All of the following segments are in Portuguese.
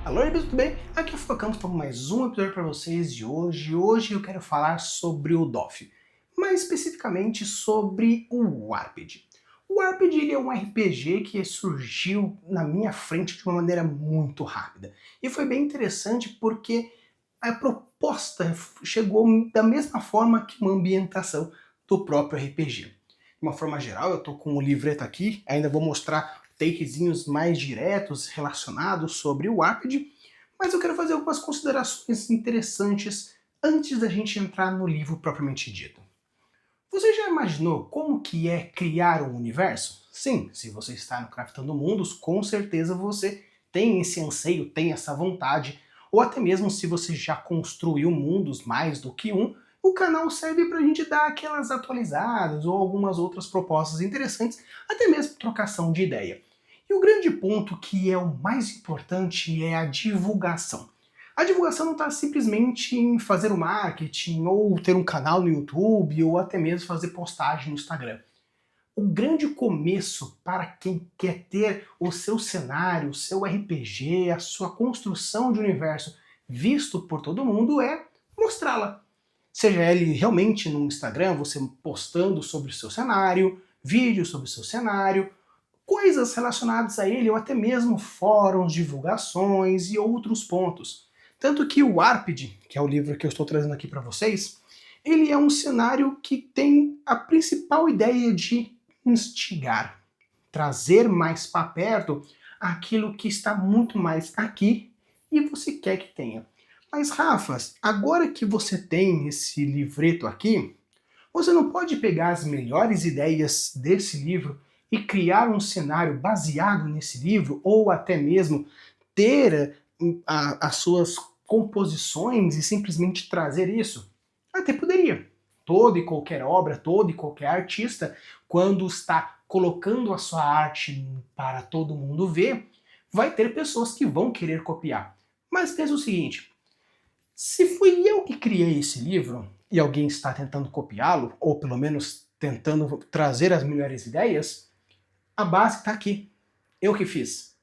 Alô, tudo bem? Aqui é o Fábio Campos para mais um episódio para vocês de hoje. Hoje eu quero falar sobre o DOF, mais especificamente sobre o Warped. O Warped ele é um RPG que surgiu na minha frente de uma maneira muito rápida. E foi bem interessante porque a proposta chegou da mesma forma que uma ambientação do próprio RPG. De uma forma geral, eu estou com o livreto aqui, ainda vou mostrar takezinhos mais diretos relacionados sobre o Warped, mas eu quero fazer algumas considerações interessantes antes da gente entrar no livro propriamente dito. Você já imaginou como que é criar um universo? Sim, se você está no Craftando Mundos, com certeza você tem esse anseio, tem essa vontade, ou até mesmo se você já construiu mundos mais do que um, o canal serve para a gente dar aquelas atualizadas ou algumas outras propostas interessantes, até mesmo trocação de ideia. E o grande ponto que é o mais importante é a divulgação. A divulgação não está simplesmente em fazer o marketing, ou ter um canal no YouTube, ou até mesmo fazer postagem no Instagram. O grande começo para quem quer ter o seu cenário, o seu RPG, a sua construção de universo visto por todo mundo é mostrá-la. Seja ele realmente no Instagram, você postando sobre o seu cenário, vídeos sobre o seu cenário, coisas relacionadas a ele, ou até mesmo fóruns, divulgações e outros pontos. Tanto que o Warped, que é o livro que eu estou trazendo aqui para vocês, ele é um cenário que tem a principal ideia de instigar, trazer mais para perto aquilo que está muito mais aqui e você quer que tenha. Mas Rafas, agora que você tem esse livreto aqui, você não pode pegar as melhores ideias desse livro e criar um cenário baseado nesse livro, ou até mesmo ter as suas composições e simplesmente trazer isso? Até poderia. Toda e qualquer obra, todo e qualquer artista, quando está colocando a sua arte para todo mundo ver, vai ter pessoas que vão querer copiar. Mas pensa o seguinte, se fui eu que criei esse livro e alguém está tentando copiá-lo, ou pelo menos tentando trazer as melhores ideias, a base está aqui. Eu que fiz.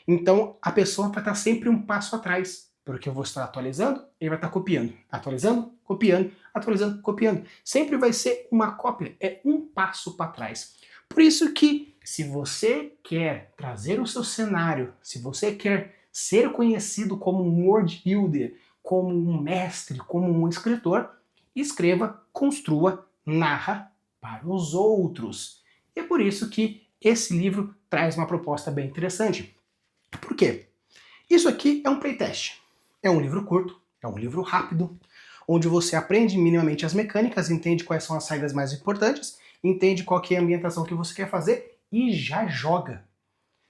Então a pessoa vai estar sempre um passo atrás, porque eu vou estar atualizando, ele vai estar copiando. Atualizando, copiando, atualizando, copiando. Sempre vai ser uma cópia, é um passo para trás. Por isso que, se você quer trazer o seu cenário, se você quer ser conhecido como um world builder, como um mestre, como um escritor, escreva, construa, narra para os outros. E é por isso que esse livro traz uma proposta bem interessante. Por quê? Isso aqui é um playtest. É um livro curto, é um livro rápido, onde você aprende minimamente as mecânicas, entende quais são as regras mais importantes, entende qual que é a ambientação que você quer fazer e já joga.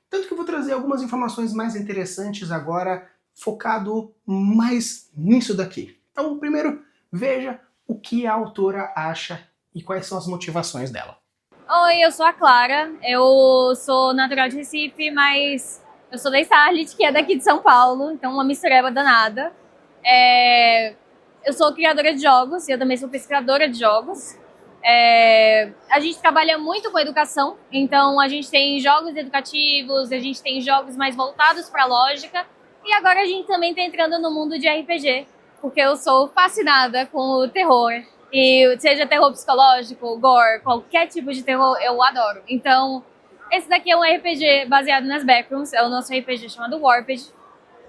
Tanto que eu vou trazer algumas informações mais interessantes agora, focado mais nisso daqui. Então, primeiro, veja o que a autora acha e quais são as motivações dela. Oi, eu sou a Clara, eu sou natural de Recife, mas eu sou da Starlit, que é daqui de São Paulo, então uma mistureba danada. Eu sou criadora de jogos e eu também sou pesquisadora de jogos. A gente trabalha muito com educação, então a gente tem jogos educativos, a gente tem jogos mais voltados para a lógica, e agora a gente também está entrando no mundo de RPG, porque eu sou fascinada com o terror. E seja terror psicológico, gore, qualquer tipo de terror, eu adoro. Então, esse daqui é um RPG baseado nas Backrooms, é o nosso RPG chamado Warped.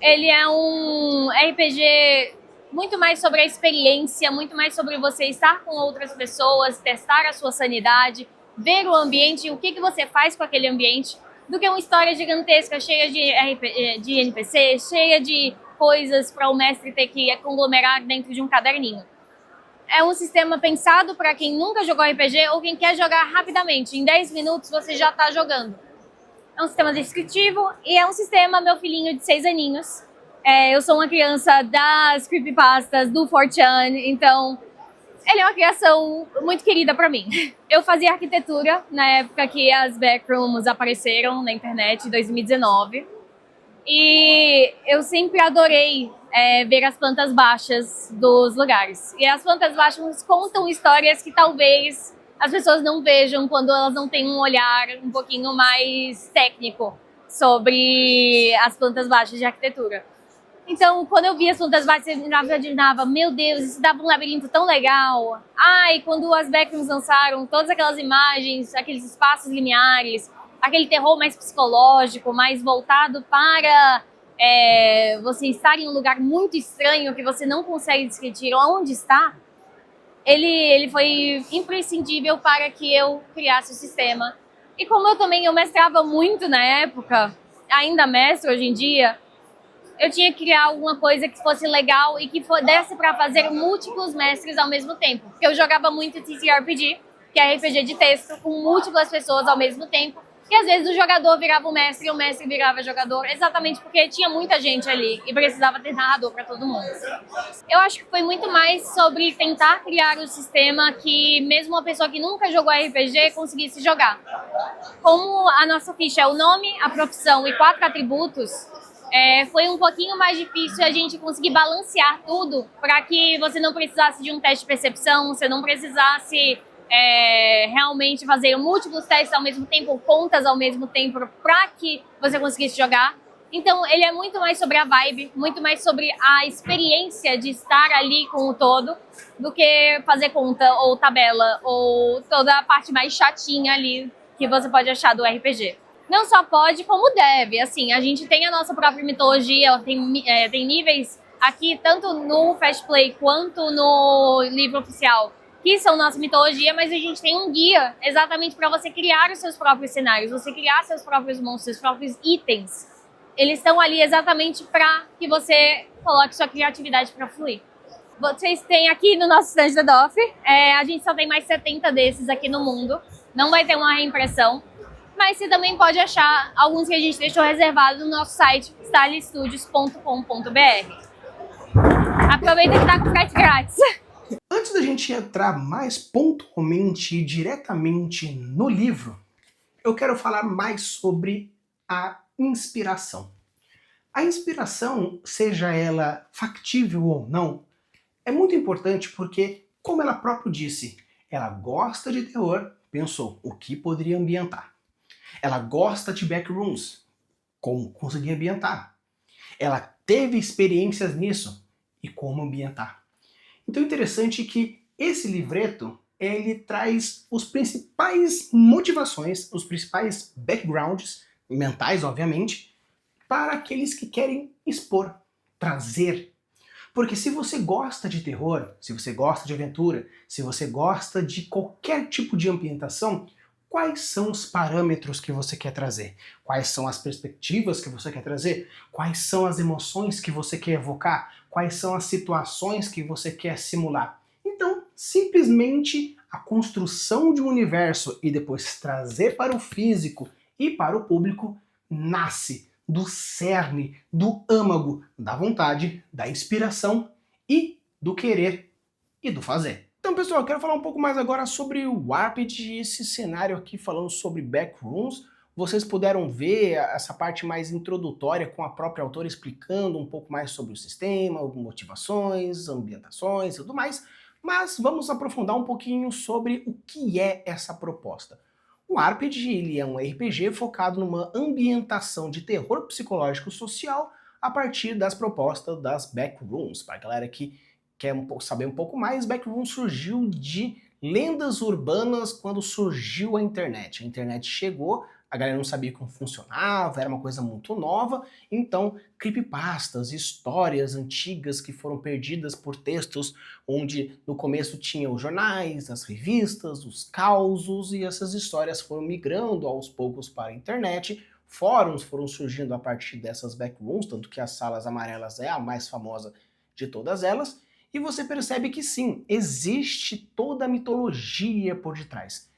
Ele é um RPG muito mais sobre a experiência, muito mais sobre você estar com outras pessoas, testar a sua sanidade, ver o ambiente e o que você faz com aquele ambiente, do que uma história gigantesca, cheia de NPC, cheia de coisas para o mestre ter que conglomerar dentro de um caderninho. É um sistema pensado para quem nunca jogou RPG ou quem quer jogar rapidamente. Em 10 minutos você já está jogando. É um sistema descritivo e é um sistema, meu filhinho de 6 aninhos. Eu sou uma criança das creepypastas, do 4chan, então ele é uma criação muito querida para mim. Eu fazia arquitetura na época que as Backrooms apareceram na internet, em 2019. E eu sempre adorei ver as plantas baixas dos lugares. E as plantas baixas contam histórias que talvez as pessoas não vejam quando elas não têm um olhar um pouquinho mais técnico sobre as plantas baixas de arquitetura. Então, quando eu via as lutas básicas, eu imaginava, meu Deus, isso dava um labirinto tão legal. Ai, quando as Backrooms lançaram todas aquelas imagens, aqueles espaços lineares, aquele terror mais psicológico, mais voltado para você estar em um lugar muito estranho que você não consegue descrever onde está, ele foi imprescindível para que eu criasse o sistema. E como eu mestrava muito na época, ainda mestro hoje em dia, eu tinha que criar alguma coisa que fosse legal e que desse para fazer múltiplos mestres ao mesmo tempo. Porque eu jogava muito TTRPG, que é RPG de texto, com múltiplas pessoas ao mesmo tempo. E às vezes o jogador virava o mestre e o mestre virava jogador, exatamente porque tinha muita gente ali e precisava ter narrador para todo mundo. Eu acho que foi muito mais sobre tentar criar um sistema que mesmo uma pessoa que nunca jogou RPG conseguisse jogar. Como a nossa ficha é o nome, a profissão e 4 atributos, foi um pouquinho mais difícil a gente conseguir balancear tudo para que você não precisasse de um teste de percepção, você não precisasse realmente fazer múltiplos testes ao mesmo tempo, contas ao mesmo tempo, para que você conseguisse jogar. Então, ele é muito mais sobre a vibe, muito mais sobre a experiência de estar ali com o todo, do que fazer conta ou tabela, ou toda a parte mais chatinha ali que você pode achar do RPG. Não só pode, como deve. Assim, a gente tem a nossa própria mitologia, tem níveis aqui, tanto no Fast Play quanto no livro oficial, que são nossa mitologia, mas a gente tem um guia exatamente para você criar os seus próprios cenários, você criar seus próprios monstros, seus próprios itens. Eles estão ali exatamente para que você coloque sua criatividade para fluir. Vocês têm aqui no nosso stand da DOF, a gente só tem mais 70 desses aqui no mundo, não vai ter uma reimpressão, mas você também pode achar alguns que a gente deixou reservados no nosso site, stylestudios.com.br. Aproveita que tá com frete grátis. Antes da gente entrar mais pontualmente e diretamente no livro, eu quero falar mais sobre a inspiração. A inspiração, seja ela factível ou não, é muito importante porque, como ela própria disse, ela gosta de terror, pensou o que poderia ambientar. Ela gosta de backrooms, como conseguir ambientar. Ela teve experiências nisso e como ambientar. Então é interessante que esse livreto, ele traz os principais motivações, os principais backgrounds, mentais obviamente, para aqueles que querem expor, trazer. Porque se você gosta de terror, se você gosta de aventura, se você gosta de qualquer tipo de ambientação, quais são os parâmetros que você quer trazer? Quais são as perspectivas que você quer trazer? Quais são as emoções que você quer evocar? Quais são as situações que você quer simular? Então, simplesmente a construção de um universo e depois trazer para o físico e para o público nasce do cerne, do âmago, da vontade, da inspiração e do querer e do fazer. Então, pessoal, eu quero falar um pouco mais agora sobre o Warped, esse cenário aqui falando sobre backrooms. Vocês puderam ver essa parte mais introdutória com a própria autora explicando um pouco mais sobre o sistema, motivações, ambientações e tudo mais, mas vamos aprofundar um pouquinho sobre o que é essa proposta. O Warped, ele é um RPG focado numa ambientação de terror psicológico social a partir das propostas das backrooms. Para a galera que quer saber um pouco mais, Backroom surgiu de lendas urbanas quando surgiu a internet. A internet chegou, a galera não sabia como funcionava, era uma coisa muito nova, então creepypastas, histórias antigas que foram perdidas por textos onde no começo tinha os jornais, as revistas, os causos, e essas histórias foram migrando aos poucos para a internet. Fóruns foram surgindo a partir dessas backrooms, tanto que as Salas Amarelas é a mais famosa de todas elas. E você percebe que sim, existe toda a mitologia por detrás.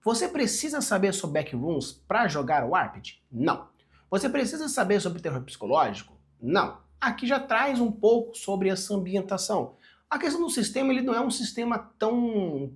Você precisa saber sobre backrooms para jogar o Warped? Não. Você precisa saber sobre terror psicológico? Não. Aqui já traz um pouco sobre essa ambientação. A questão do sistema, ele não é um sistema tão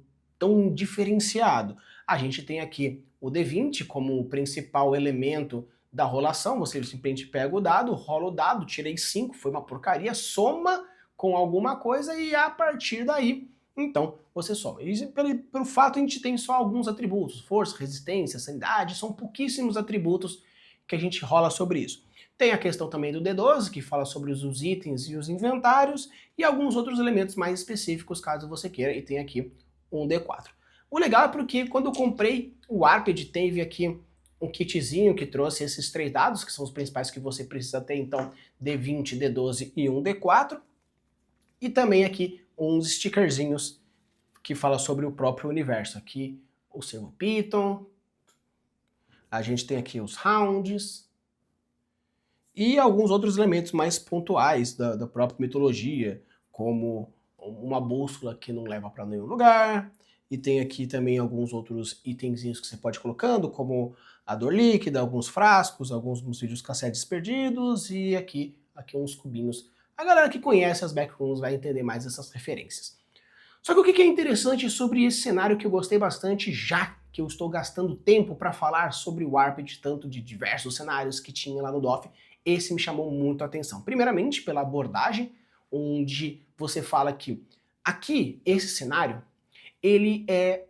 diferenciado. A gente tem aqui o D20 como o principal elemento da rolação. Você simplesmente pega o dado, rola o dado, tirei 5, foi uma porcaria, soma com alguma coisa e a partir daí, então, você soma. E pelo fato a gente tem só alguns atributos, força, resistência, sanidade, são pouquíssimos atributos que a gente rola sobre isso. Tem a questão também do D12, que fala sobre os itens e os inventários, e alguns outros elementos mais específicos, caso você queira, e tem aqui um D4. O legal é porque quando eu comprei o Warped, teve aqui um kitzinho que trouxe esses 3 dados, que são os principais que você precisa ter, então D20, D12 e um D4, e também aqui uns stickerzinhos que fala sobre o próprio universo. Aqui o servo Python, a gente tem aqui os rounds, e alguns outros elementos mais pontuais da própria mitologia, como uma bússola que não leva para nenhum lugar, e tem aqui também alguns outros itenzinhos que você pode ir colocando, como a dor líquida, alguns frascos, alguns vídeos cassetes perdidos, e aqui uns cubinhos. A galera que conhece as backrooms vai entender mais essas referências. Só que o que é interessante sobre esse cenário que eu gostei bastante, já que eu estou gastando tempo para falar sobre o Warped, tanto de diversos cenários que tinha lá no DOF, esse me chamou muito a atenção. Primeiramente pela abordagem, onde você fala que aqui, esse cenário, ele é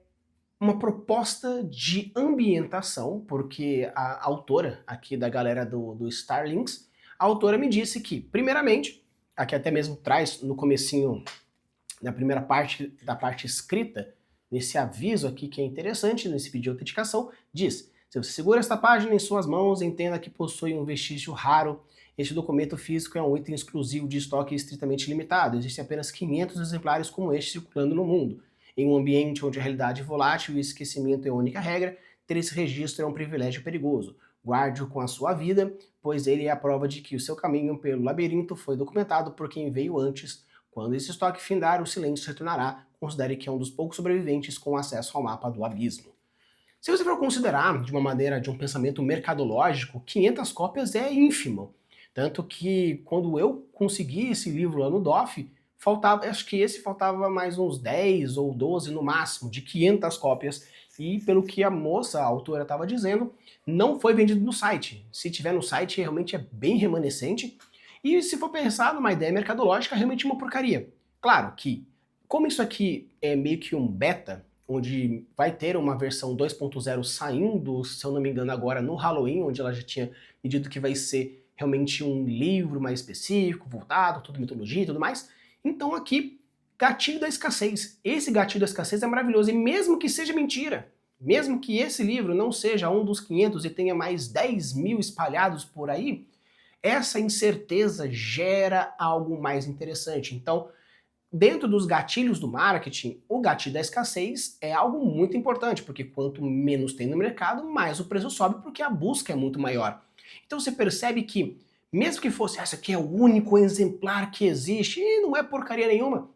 uma proposta de ambientação, porque a autora aqui da galera do Starlinks, a autora me disse que, primeiramente, aqui até mesmo traz no comecinho, na primeira parte da parte escrita, nesse aviso aqui que é interessante, nesse vídeo de autenticação, diz: se você segura esta página em suas mãos, entenda que possui um vestígio raro. Este documento físico é um item exclusivo de estoque estritamente limitado. Existem apenas 500 exemplares como este circulando no mundo. Em um ambiente onde a realidade é volátil e o esquecimento é a única regra, ter esse registro é um privilégio perigoso. Guarde-o com a sua vida, pois ele é a prova de que o seu caminho pelo labirinto foi documentado por quem veio antes. Quando esse estoque findar, o silêncio retornará. Considere que é um dos poucos sobreviventes com acesso ao mapa do abismo. Se você for considerar de uma maneira, de um pensamento mercadológico, 500 cópias é ínfimo. Tanto que quando eu consegui esse livro lá no DOF, acho que esse faltava mais uns 10 ou 12 no máximo, de 500 cópias. E pelo que a moça, a autora, estava dizendo, não foi vendido no site. Se tiver no site, realmente é bem remanescente. E se for pensar numa ideia mercadológica, realmente é uma porcaria. Claro que, como isso aqui é meio que um beta, onde vai ter uma versão 2.0 saindo, se eu não me engano, agora no Halloween, onde ela já tinha me dito que vai ser realmente um livro mais específico, voltado, tudo mitologia e tudo mais. Então aqui, gatilho da escassez. Esse gatilho da escassez é maravilhoso, e mesmo que seja mentira, mesmo que esse livro não seja um dos 500 e tenha mais 10 mil espalhados por aí, essa incerteza gera algo mais interessante. Então, dentro dos gatilhos do marketing, o gatilho da escassez é algo muito importante, porque quanto menos tem no mercado, mais o preço sobe, porque a busca é muito maior. Então você percebe que, mesmo que fosse essa aqui é o único exemplar que existe, e não é porcaria nenhuma,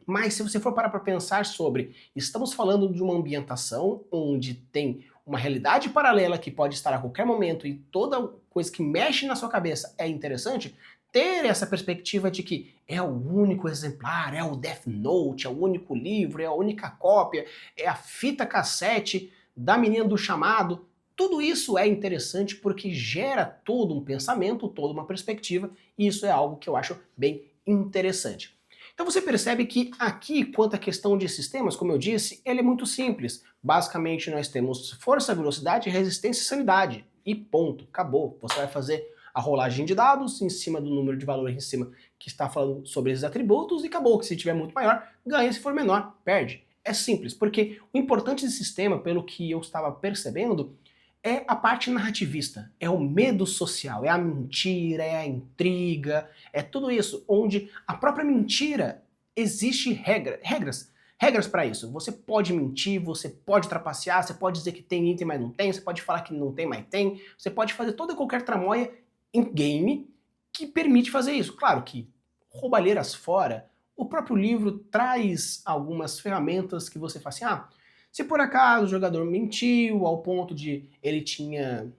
mas se você for parar para pensar sobre, estamos falando de uma ambientação onde tem uma realidade paralela que pode estar a qualquer momento e toda coisa que mexe na sua cabeça é interessante, ter essa perspectiva de que é o único exemplar, é o Death Note, é o único livro, é a única cópia, é a fita cassete da menina do chamado, tudo isso é interessante porque gera todo um pensamento, toda uma perspectiva, e isso é algo que eu acho bem interessante. Então você percebe que aqui, quanto à questão de sistemas, como eu disse, ele é muito simples. Basicamente nós temos força, velocidade, resistência e sanidade. E ponto, acabou. Você vai fazer a rolagem de dados em cima do número de valores em cima que está falando sobre esses atributos e acabou, que se tiver muito maior, ganha, se for menor, perde. É simples, porque o importante desse sistema, pelo que eu estava percebendo, é a parte narrativista, é o medo social, é a mentira, é a intriga, é tudo isso, onde a própria mentira existe regras para isso. Você pode mentir, você pode trapacear, você pode dizer que tem item, mas não tem, você pode falar que não tem, mas tem, você pode fazer toda e qualquer tramóia em game que permite fazer isso. Claro que, roubalheiras fora, o próprio livro traz algumas ferramentas que você fala assim, se por acaso o jogador mentiu ao ponto de ele tinha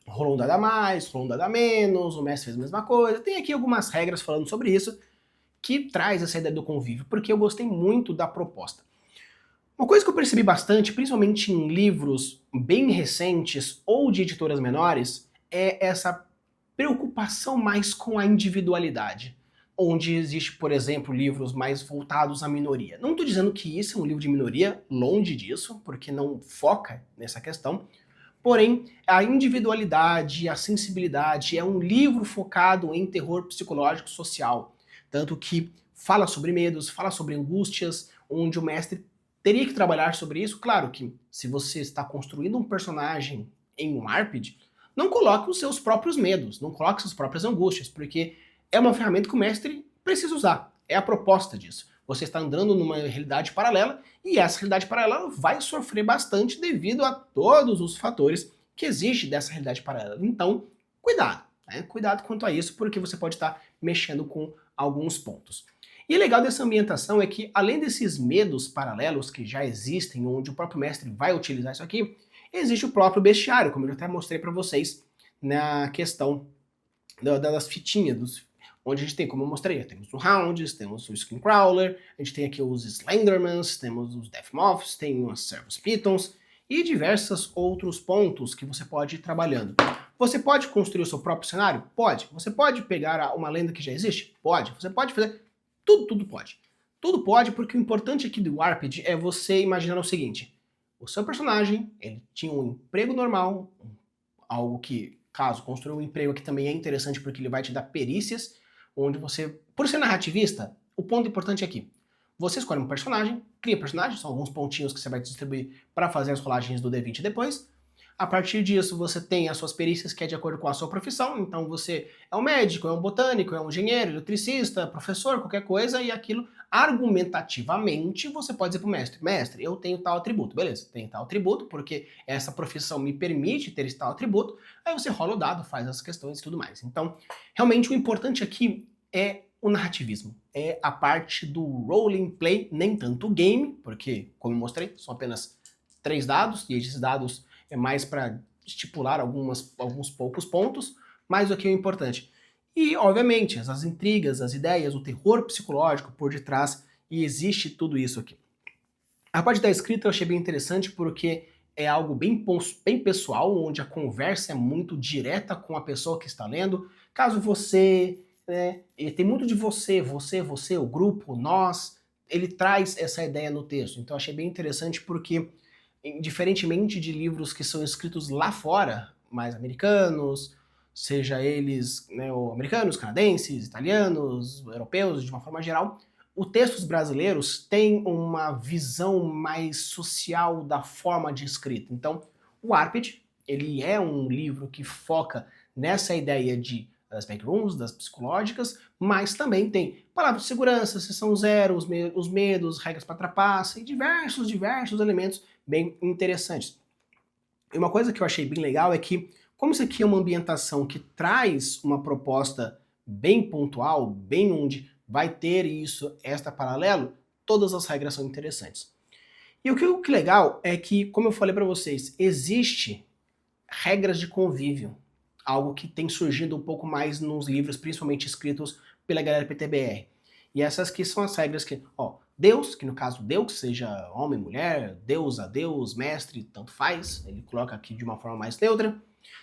rolou um dado a mais, rolou um dado a menos, o mestre fez a mesma coisa, tem aqui algumas regras falando sobre isso que traz essa ideia do convívio, porque eu gostei muito da proposta. Uma coisa que eu percebi bastante, principalmente em livros bem recentes ou de editoras menores, é essa preocupação mais com a individualidade. Onde existe, por exemplo, livros mais voltados à minoria. Não estou dizendo que isso é um livro de minoria, longe disso, porque não foca nessa questão, Porém, a individualidade, a sensibilidade é um livro focado em terror psicológico social. Tanto que fala sobre medos, fala sobre angústias, onde o mestre teria que trabalhar sobre isso. Claro que se você está construindo um personagem em um ARPG, não coloque os seus próprios medos, não coloque suas próprias angústias, porque é uma ferramenta que o mestre precisa usar. É a proposta disso. Você está andando numa realidade paralela e essa realidade paralela vai sofrer bastante devido a todos os fatores que exigem dessa realidade paralela. Então, cuidado, né? Cuidado quanto a isso, porque você pode estar mexendo com alguns pontos. E o legal dessa ambientação é que, além desses medos paralelos que já existem, onde o próprio mestre vai utilizar isso aqui, existe o próprio bestiário, como eu até mostrei para vocês na questão das fitinhas, onde a gente tem, como eu mostrei, temos o Hounds, temos o Skinncrawler, a gente tem aqui os Slendermans, temos os Deathmoths, tem os Servus Pitons e diversos outros pontos que você pode ir trabalhando. Você pode construir o seu próprio cenário? Pode. Você pode pegar uma lenda que já existe? Pode. Você pode fazer... Tudo pode. Tudo pode, porque o importante aqui do Warped é você imaginar o seguinte: o seu personagem, ele tinha um emprego normal, algo que, caso construa um emprego aqui também é interessante porque ele vai te dar perícias, onde você, por ser narrativista, o ponto importante é aqui. Você escolhe um personagem, cria personagem, são alguns pontinhos que você vai distribuir para fazer as rolagens do D20 depois. A partir disso, você tem as suas perícias que é de acordo com a sua profissão. Então você é um médico, é um botânico, é um engenheiro, eletricista, professor, qualquer coisa, e aquilo, argumentativamente, você pode dizer para o mestre: mestre, eu tenho tal atributo. Beleza, tem tal atributo, porque essa profissão me permite ter esse tal atributo. Aí você rola o dado, faz as questões e tudo mais. Então, realmente o importante aqui é o narrativismo. É a parte do role play, nem tanto o game, porque, como eu mostrei, são apenas 3 dados, e esses dados é mais para estipular alguns poucos pontos, mas o que é importante. E, obviamente, as intrigas, as ideias, o terror psicológico por detrás, e existe tudo isso aqui. A parte da escrita eu achei bem interessante porque é algo bem pessoal, onde a conversa é muito direta com a pessoa que está lendo. Caso você, né, tem muito de você, o grupo, nós, ele traz essa ideia no texto. Então eu achei bem interessante porque, diferentemente de livros que são escritos lá fora, mais americanos, seja eles, né, americanos, canadenses, italianos, europeus, de uma forma geral, os textos brasileiros têm uma visão mais social da forma de escrita. Então, o Warped, ele é um livro que foca nessa ideia das backrooms, das psicológicas, mas também tem palavras de segurança, sessão zero, os medos, regras para trapaça e diversos elementos bem interessantes. E uma coisa que eu achei bem legal é que, como isso aqui é uma ambientação que traz uma proposta bem pontual, bem onde vai ter isso, esta paralelo, todas as regras são interessantes. E o que é legal é que, como eu falei para vocês, existe regras de convívio, algo que tem surgido um pouco mais nos livros, principalmente escritos pela galera PTBR. E essas que são as regras que, Deus, que no caso Deus, seja homem, mulher, deusa, Deus, mestre, tanto faz, ele coloca aqui de uma forma mais neutra,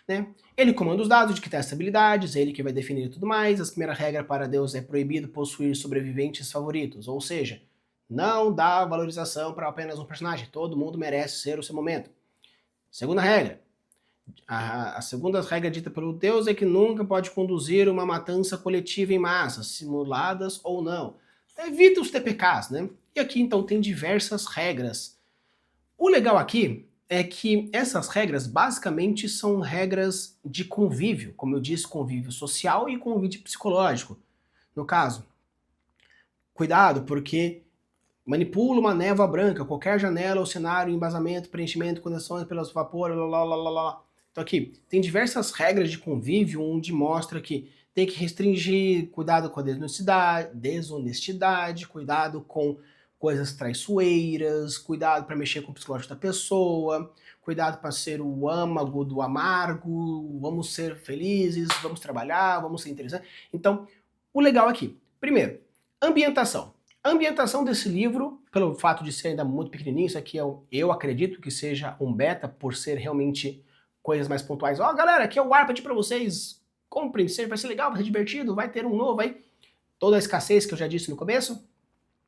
né? Ele comanda os dados de que testa habilidades, ele que vai definir tudo mais. A primeira regra para Deus é proibido possuir sobreviventes favoritos, ou seja, não dá valorização para apenas um personagem, todo mundo merece ser o seu momento. Segunda regra, a segunda regra dita pelo Deus é que nunca pode conduzir uma matança coletiva em massa, simuladas ou não. Evita os TPKs, né? E aqui então tem diversas regras. O legal aqui é que essas regras basicamente são regras de convívio, como eu disse, convívio social e convívio psicológico. No caso, cuidado, porque manipula uma névoa branca, qualquer janela ou cenário, embasamento, preenchimento, conexões pelos vapores, lá. Então aqui, tem diversas regras de convívio onde mostra que tem que restringir, cuidado com a desonestidade, cuidado com coisas traiçoeiras, cuidado para mexer com o psicológico da pessoa, cuidado para ser o âmago do amargo, vamos ser felizes, vamos trabalhar, vamos ser interessantes. Então, o legal aqui, primeiro, ambientação. A ambientação desse livro, pelo fato de ser ainda muito pequenininho, isso aqui eu acredito que seja um beta, por ser realmente coisas mais pontuais. Galera, aqui é o Warped para vocês, comprem, vai ser legal, vai ser divertido, vai ter um novo aí. Toda a escassez que eu já disse no começo.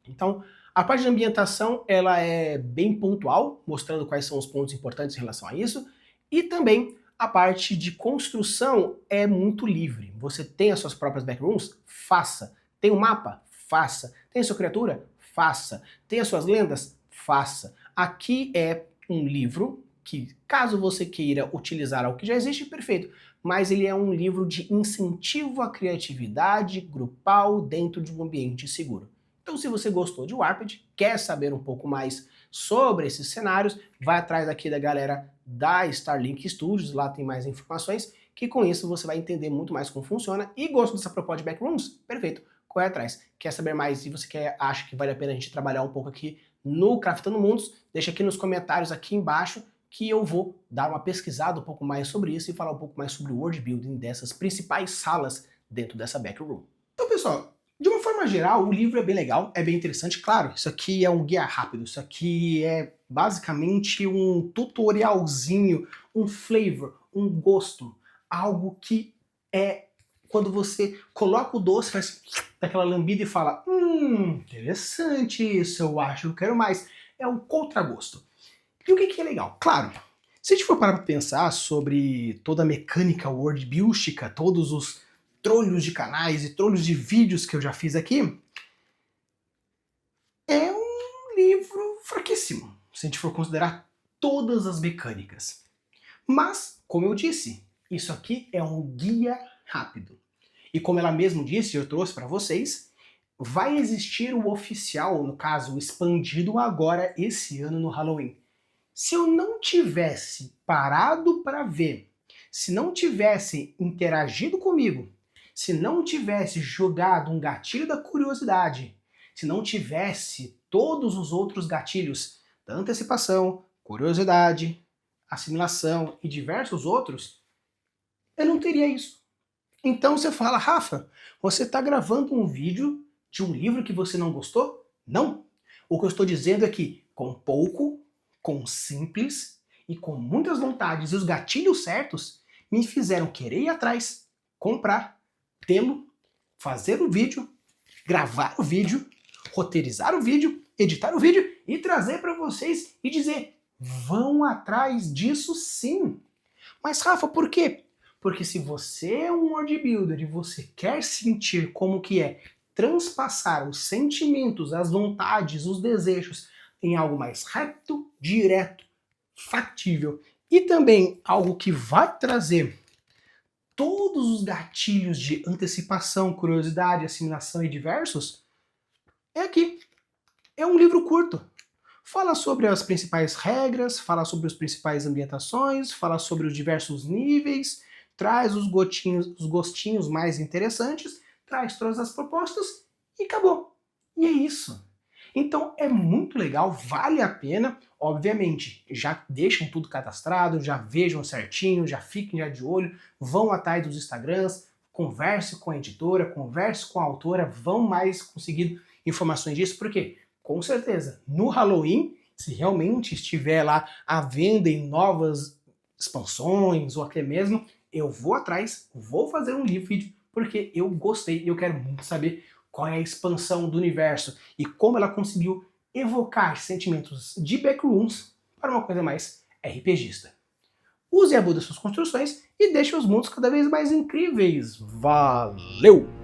Então, a parte de ambientação, ela é bem pontual, mostrando quais são os pontos importantes em relação a isso. E também a parte de construção é muito livre. Você tem as suas próprias backrooms? Faça. Tem um mapa? Faça. Tem a sua criatura? Faça. Tem as suas lendas? Faça. Aqui é um livro que, caso você queira utilizar algo que já existe, perfeito. Mas ele é um livro de incentivo à criatividade grupal dentro de um ambiente seguro. Então, se você gostou de Warped, quer saber um pouco mais sobre esses cenários, vai atrás aqui da galera da Starlink Studios, lá tem mais informações, que com isso você vai entender muito mais como funciona. E gostou dessa proposta de backrooms? Perfeito, corre atrás. Quer saber mais e você acha que vale a pena a gente trabalhar um pouco aqui no Craftando Mundos? Deixa aqui nos comentários aqui embaixo que eu vou dar uma pesquisada um pouco mais sobre isso e falar um pouco mais sobre o world building dessas principais salas dentro dessa backroom. Então, pessoal, de uma forma geral, o livro é bem legal, é bem interessante. Claro, isso aqui é um guia rápido, isso aqui é basicamente um tutorialzinho, um flavor, um gosto, algo que é quando você coloca o doce, faz aquela lambida e fala, interessante isso, eu acho que eu quero mais. É um contragosto. E o que é legal? Claro, se a gente for parar para pensar sobre toda a mecânica worldbuildística, todos os trolhos de canais e trolhos de vídeos que eu já fiz aqui, é um livro fraquíssimo, se a gente for considerar todas as mecânicas. Mas, como eu disse, isso aqui é um guia rápido. E como ela mesmo disse, eu trouxe para vocês, vai existir o oficial, no caso, o expandido agora esse ano no Halloween. Se eu não tivesse parado para ver, se não tivesse interagido comigo, se não tivesse jogado um gatilho da curiosidade, se não tivesse todos os outros gatilhos da antecipação, curiosidade, assimilação e diversos outros, eu não teria isso. Então você fala, Rafa, você está gravando um vídeo de um livro que você não gostou? Não. O que eu estou dizendo é que com pouco, com simples e com muitas vontades e os gatilhos certos me fizeram querer ir atrás, comprar, tê-lo, fazer o vídeo, gravar o vídeo, roteirizar o vídeo, editar o vídeo e trazer para vocês e dizer, vão atrás disso sim. Mas Rafa, por quê? Porque se você é um world builder e você quer sentir como que é transpassar os sentimentos, as vontades, os desejos em algo mais reto, direto, factível e também algo que vai trazer todos os gatilhos de antecipação, curiosidade, assimilação e diversos, é aqui. É um livro curto. Fala sobre as principais regras, fala sobre as principais ambientações, fala sobre os diversos níveis, traz os gostinhos mais interessantes, traz todas as propostas e acabou. E é isso. Então é muito legal, vale a pena. Obviamente, já deixam tudo cadastrado, já vejam certinho, já fiquem já de olho, vão atrás dos Instagrams, converse com a editora, converse com a autora, vão mais conseguir informações disso, porque com certeza, no Halloween, se realmente estiver lá à venda em novas expansões ou até mesmo, eu vou atrás, vou fazer um vídeo, porque eu gostei e eu quero muito saber qual é a expansão do universo e como ela conseguiu evocar sentimentos de backrooms para uma coisa mais RPGista. Use a boa das suas construções e deixe os mundos cada vez mais incríveis. Valeu!